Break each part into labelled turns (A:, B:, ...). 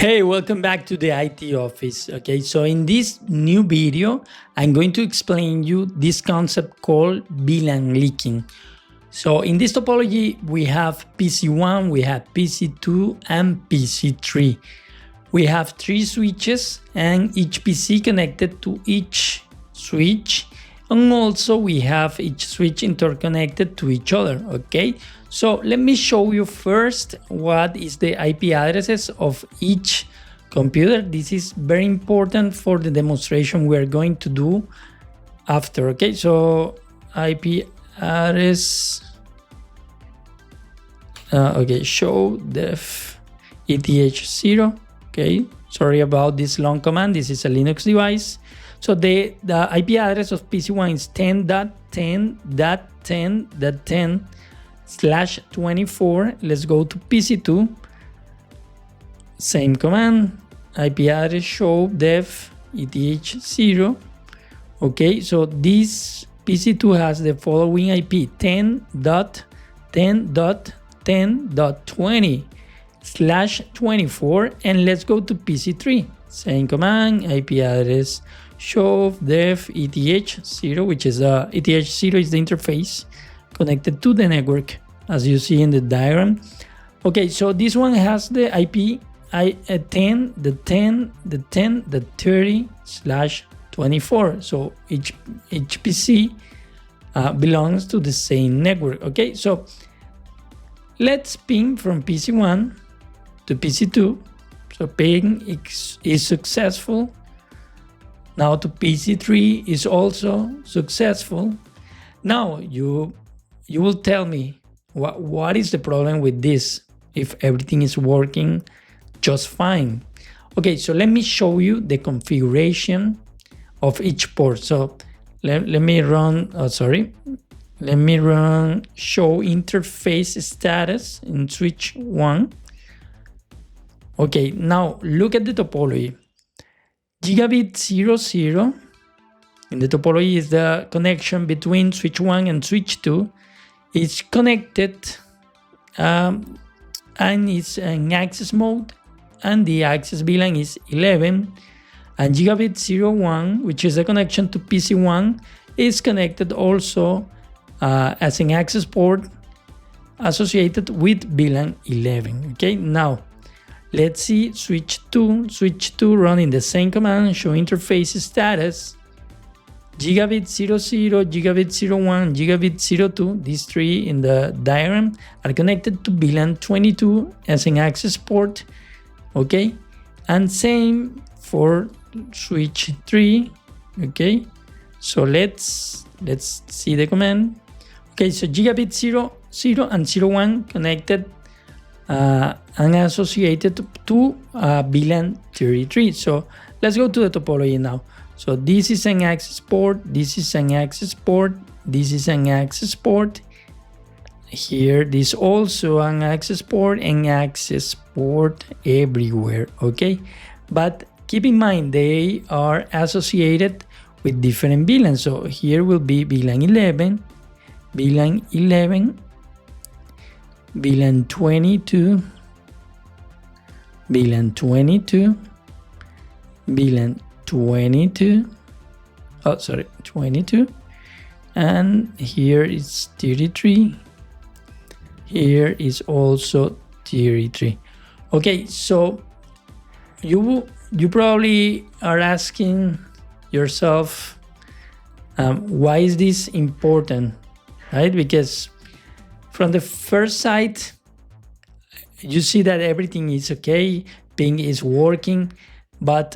A: Hey, welcome back to the IT office. Okay, so in this new video, I'm going to explain you this concept called VLAN leaking. So in this topology, we have PC1, we have PC2, and PC3. We have 3 switches and each PC connected to each switch. And also we have each switch interconnected to each other, okay? So let me show you first what is the IP addresses of each computer. This is very important for the demonstration we are going to do after, okay? So IP address, okay, show def ETH0, okay? Sorry about this long command, this is a Linux device. So the IP address of PC1 is 10.10.10.10/24. Let's go to PC2. Same command, IP address show def ETH0. Okay, so this PC2 has the following IP 10.10.10.20/24. And let's go to PC3. Same command, IP address show def ETH0, which is ETH0 is the interface connected to the network, as you see in the diagram. Okay, so this one has the IP 10.30/24. So each PC belongs to the same network. Okay, so let's ping from PC1 to PC2. So ping is successful. Now to PC3 is also successful. Now you will tell me what is the problem with this if everything is working just fine. Okay, so let me show you the configuration of each port. So let me run, let me run show interface status in switch 1. Okay, now look at the topology. Gigabit 00 in the topology is the connection between switch 1 and switch 2. It's connected and it's in access mode, and the access VLAN is 11. And Gigabit 01, which is a connection to PC1, is connected also as an access port associated with VLAN 11. Okay, now let's see switch 2 running the same command, show interface status. Gigabit 00, Gigabit 01, Gigabit 02, these 3 in the diagram are connected to VLAN 22 as an access port, okay? And same for switch 3, okay? So let's see the command. Okay, so Gigabit 00 and 01 connected and associated to VLAN 33. So let's go to the topology now. So this is an access port, this is an access port, this is an access port. Here, this also an access port and access port everywhere, okay? But keep in mind, they are associated with different VLANs. So here will be VLAN 11, VLAN 11, VLAN 22, VLAN 22, VLAN 22, 22, and here is 33, here is also 33. Okay, so you probably are asking yourself, why is this important, right? Because from the first sight, you see that everything is okay, ping is working, but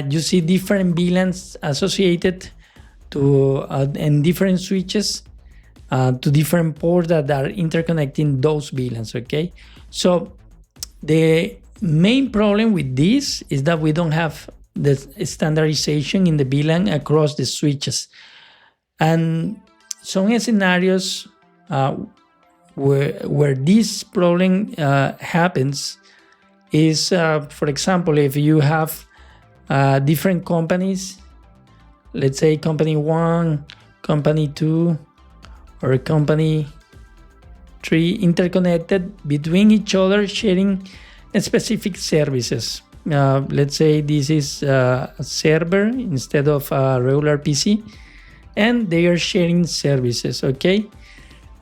A: you see different VLANs associated to and different switches to different ports that are interconnecting those VLANs, okay? So the main problem with this is that we don't have the standardization in the VLAN across the switches. And some scenarios where this problem happens is, for example, if you have different companies, let's say company 1, company 2, or company 3 interconnected between each other, sharing specific services. let's say this is a server instead of a regular PC, and they are sharing services, okay?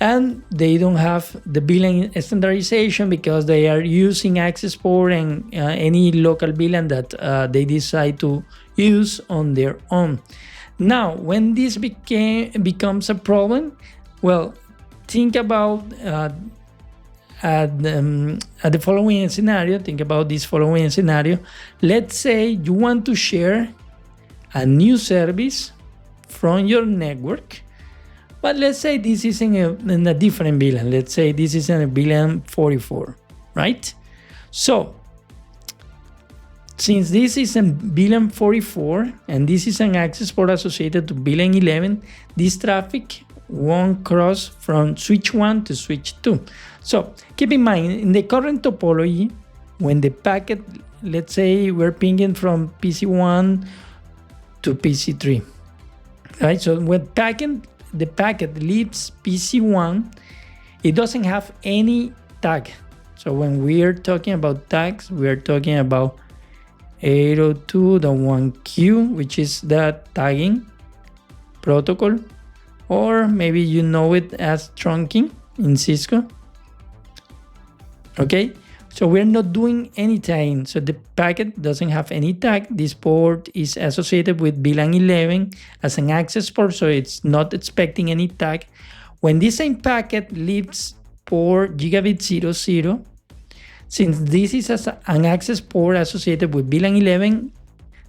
A: And they don't have the VLAN standardization because they are using access port and any local VLAN that they decide to use on their own. Now, when this becomes a problem, well, think about at the following scenario. Think about this following scenario. Let's say you want to share a new service from your network, but let's say this is in a different VLAN. Let's say this is in a VLAN 44, right? So, since this is a VLAN 44 and this is an access port associated to VLAN 11, this traffic won't cross from switch 1 to switch 2. So keep in mind, in the current topology, when the packet, let's say we're pinging from PC1 to PC3, right? So when the packet leaves PC1, it doesn't have any tag. So when we're talking about tags, we are talking about 802.1q, which is the tagging protocol, or maybe you know it as trunking in Cisco. Okay, so we're not doing any tagging, so the packet doesn't have any tag. This port is associated with VLAN 11 as an access port, so it's not expecting any tag. When this same packet leaves port gigabit 00, since this is an access port associated with VLAN 11,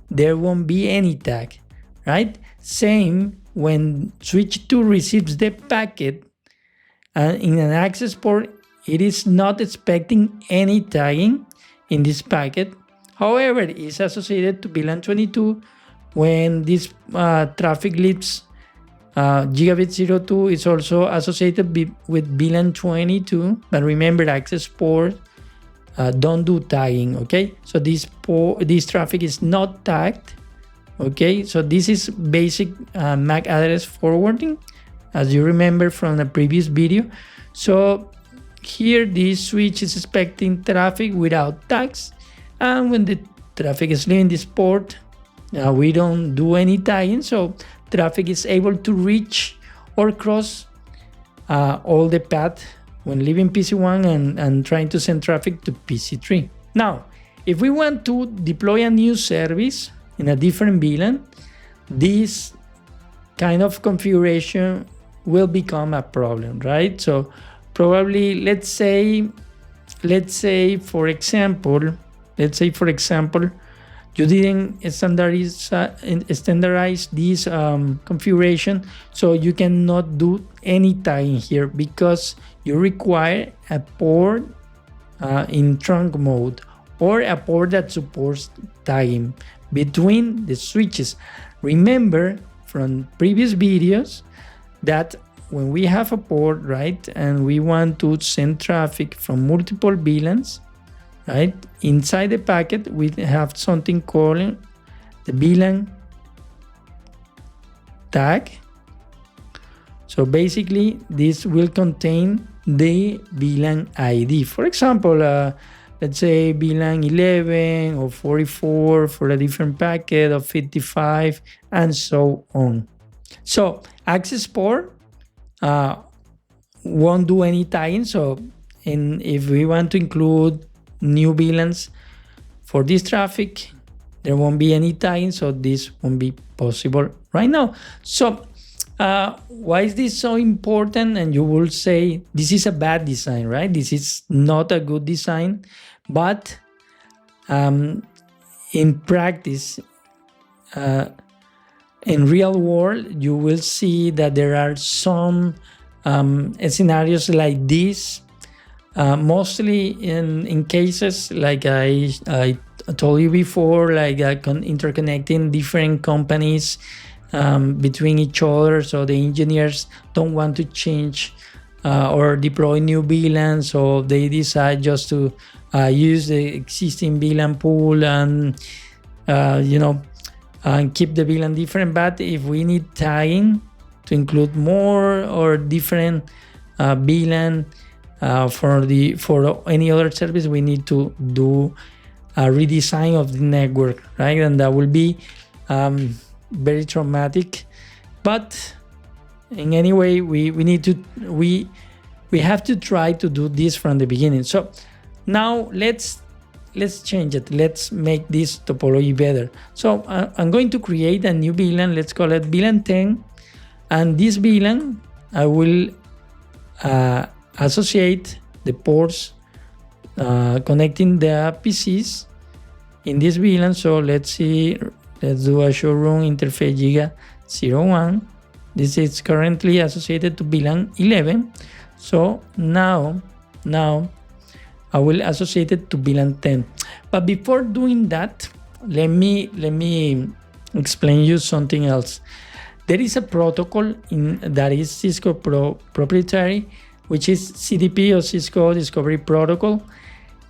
A: there won't be any tag, right? Same when switch 2 receives the packet in an access port, it is not expecting any tagging in this packet. However, it is associated to VLAN 22. When this traffic leaves gigabit 02, it's also associated with VLAN 22. But remember, access port don't do tagging, okay? So this traffic is not tagged, okay? So this is basic MAC address forwarding, as you remember from the previous video. So here this switch is expecting traffic without tags, and when the traffic is leaving this port, we don't do any tagging, so traffic is able to reach or cross all the path when leaving PC1 and trying to send traffic to PC3. Now, if we want to deploy a new service in a different VLAN, this kind of configuration will become a problem, right? So probably, let's say for example, you didn't standardize this configuration, so you cannot do any tagging here because you require a port in trunk mode or a port that supports tagging between the switches. Remember from previous videos that when we have a port, right, and we want to send traffic from multiple VLANs, right, inside the packet we have something called the VLAN tag. So basically this will contain the VLAN ID. For example, let's say VLAN 11 or 44 for a different packet of 55 and so on. So access port won't do any tagging. So if we want to include new VLANs for this traffic, there won't be any tagging, so this won't be possible right now. So why is this so important? And you will say this is a bad design, right? This is not a good design, but in practice, in real world, you will see that there are some scenarios like this, mostly in cases like I told you before, like interconnecting different companies between each other, so the engineers don't want to change or deploy new VLAN, so they decide just to use the existing VLAN pool and and keep the VLAN different. But if we need tagging to include more or different VLAN for any other service, we need to do redesign of the network, right? And that will be very traumatic. But in any way, we have to try to do this from the beginning. So now let's change it. Let's make this topology better. So I'm going to create a new VLAN. Let's call it VLAN 10. And this VLAN, I will associate the ports connecting the PCs in this VLAN. So let's see, let's do a showroom interface Giga 01. This is currently associated to VLAN 11. So now I will associate it to VLAN 10. But before doing that, let me explain you something else. There is a protocol that is Cisco proprietary, which is CDP, or Cisco Discovery Protocol.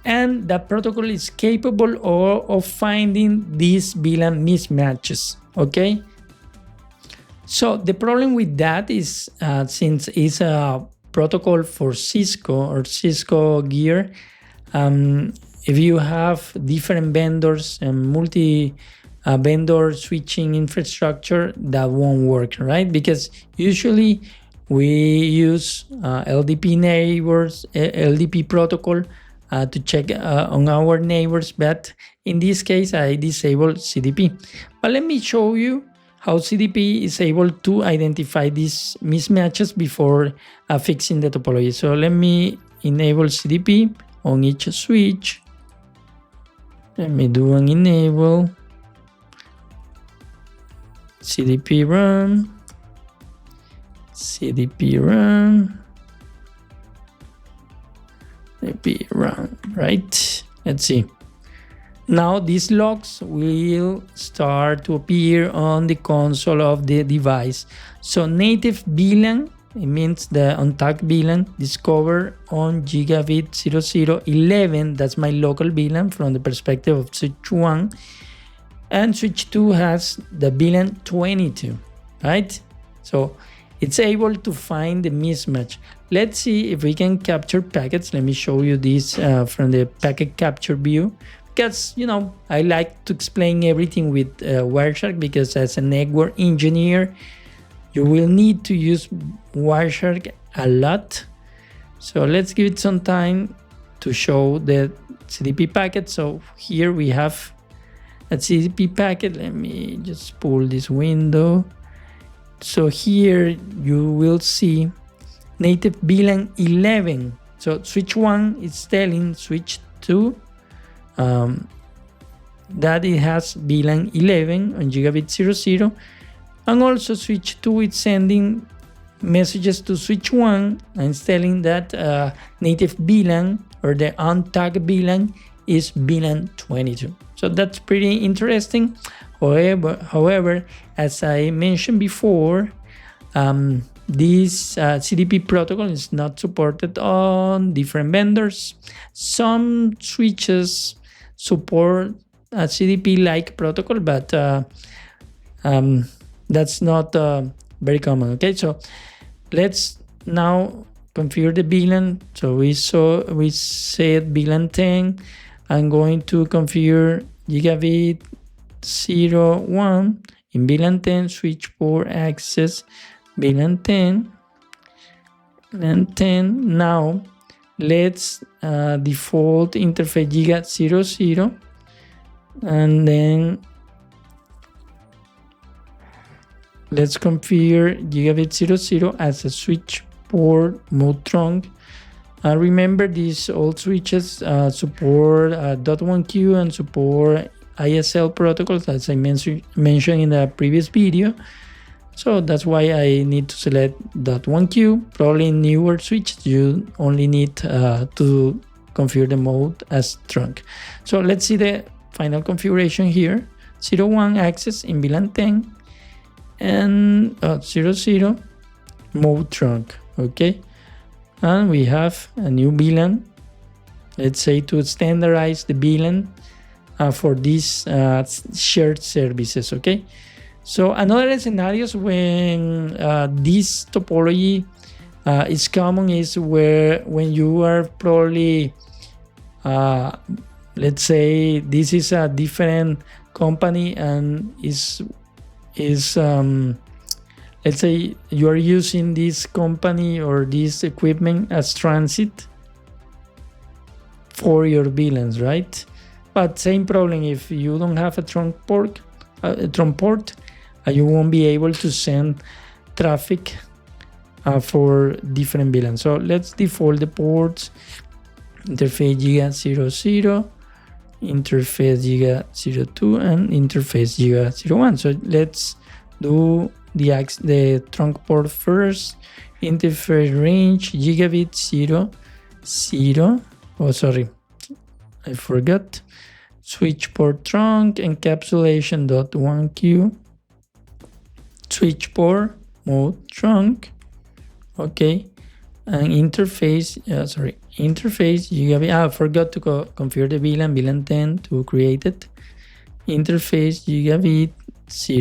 A: And that protocol is capable of finding these VLAN mismatches, okay? So the problem with that is, since it's a protocol for Cisco or Cisco gear, if you have different vendors and multi-vendor switching infrastructure, that won't work, right? Because usually we use LDP neighbors, LDP protocol to check on our neighbors, but in this case I disable CDP. But let me show you how CDP is able to identify these mismatches before fixing the topology. So let me enable CDP on each switch. Let me do an enable. CDP run. CDP run. CDP run, right? Let's see. Now these logs will start to appear on the console of the device. So native VLAN, it means the untagged VLAN discovered on gigabit 0011. That's my local VLAN from the perspective of switch 1. And switch 2 has the VLAN 22, right? So it's able to find the mismatch. Let's see if we can capture packets. Let me show you this from the packet capture view. Because, you know, I like to explain everything with Wireshark, because as a network engineer, you will need to use Wireshark a lot. So let's give it some time to show the CDP packet. So here we have a CDP packet. Let me just pull this window. So here you will see native VLAN 11. So switch 1 is telling switch 2 that it has VLAN 11 on gigabit 00, and also switch 2 is sending messages to switch 1 and it's telling that native VLAN or the untagged VLAN is VLAN 22. So that's pretty interesting. However, as I mentioned before, this CDP protocol is not supported on different vendors. Some switches support a CDP-like protocol, but that's not very common. Okay, so let's now configure the VLAN. So we said VLAN 10. I'm going to configure gigabit 01 in VLAN 10, switch port access VLAN 10. VLAN 10. Now let's default interface Giga 00, and then let's configure gigabit 00 as a switch port mode trunk. Remember, these old switches support .1Q and support ISL protocols, as I mentioned in the previous video. So that's why I need to select .1Q. Probably in newer switches, you only need to configure the mode as trunk. So let's see the final configuration here. 01 access in VLAN 10 and 00 mode trunk. Okay. And we have a new VLAN. Let's say to standardize the VLAN for these shared services. Okay. So another scenarios when this topology is common is when you are probably let's say this is a different company and is let's say you are using this company or this equipment as transit for your VLANs, right? But same problem if you don't have a trunk port, you won't be able to send traffic for different VLANs. So let's default the ports: interface giga 00, interface giga 02, and interface giga 01. So let's do the trunk port first. Interface range gigabit 0, 0. Oh, sorry, I forgot. Switch port trunk encapsulation.1q. Switch port mode trunk. Okay, and interface. Interface gigabit. I forgot to configure the VLAN 10 to create it. Interface gigabit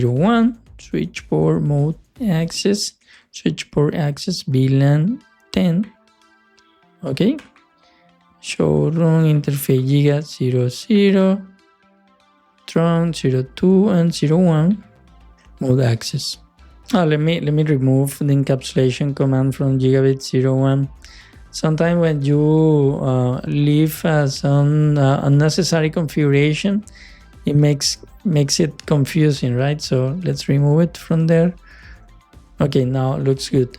A: 01. Switch port mode access. Switch port access VLAN 10. Okay. Showroom interface giga 00, trunk 02 and 01 mode access. Let me remove the encapsulation command from gigabit 01. Sometimes when you leave some unnecessary configuration, it makes it confusing, right? So let's remove it from there. Okay, now it looks good.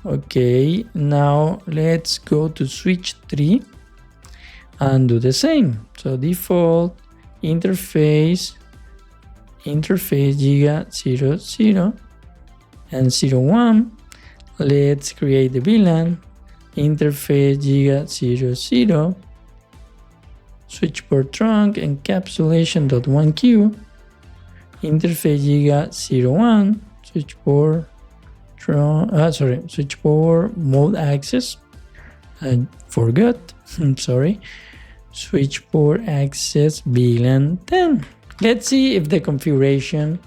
A: Okay, now let's go to switch 3 and do the same. So default interface giga 00 and 01. Let's create the VLAN interface giga 00, switch port trunk encapsulation.1q, interface giga 01, switch port switch port mode access. I forgot. Sorry. Switch port access VLAN 10. Let's see if the configuration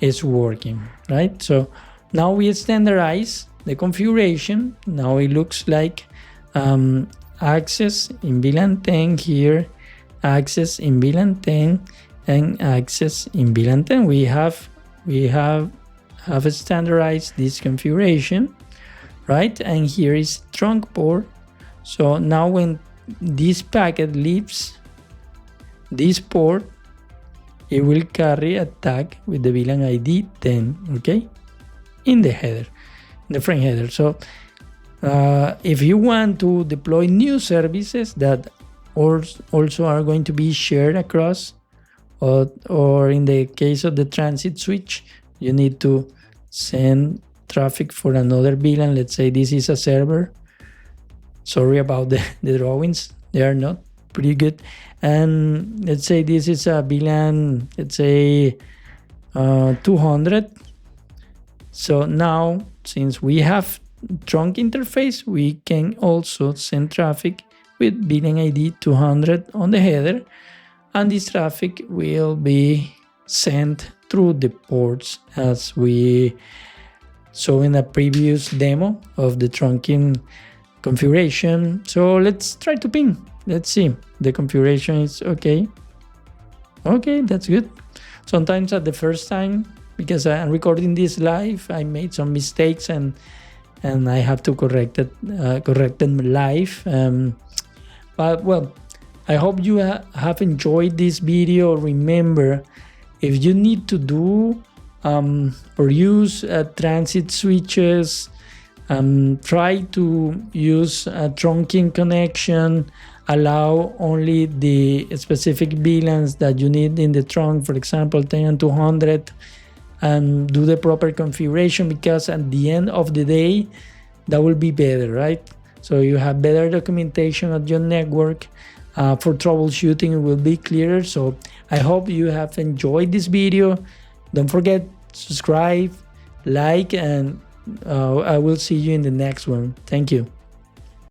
A: is working, right? So now we standardize the configuration. Now it looks like access in VLAN 10 here, access in VLAN 10, and access in VLAN 10. We have standardized this configuration, right? And here is trunk port. So now when this packet leaves this port, it will carry a tag with the VLAN ID 10, okay, in the header, in the frame header. So if you want to deploy new services that also are going to be shared across, or in the case of the transit switch, you need to send traffic for another VLAN. Let's say this is a server. Sorry about the drawings, they are not pretty good. And let's say this is a VLAN, let's say 200. So now, since we have trunk interface, we can also send traffic with VLAN ID 200 on the header, and this traffic will be sent through the ports as we saw in a previous demo of the trunking configuration. So let's try to ping. Let's see. The configuration is okay. Okay, that's good. Sometimes at the first time, because I'm recording this live, I made some mistakes and I have to correct them live. But well, I hope you have enjoyed this video. Remember, if you need to do or use transit switches, try to use a trunking connection, allow only the specific VLANs that you need in the trunk, for example 10 and 200, and do the proper configuration, because at the end of the day that will be better, right? So you have better documentation of your network. For troubleshooting, it will be clearer. So I hope you have enjoyed this video. Don't forget, subscribe, like, and I will see you in the next one. Thank you.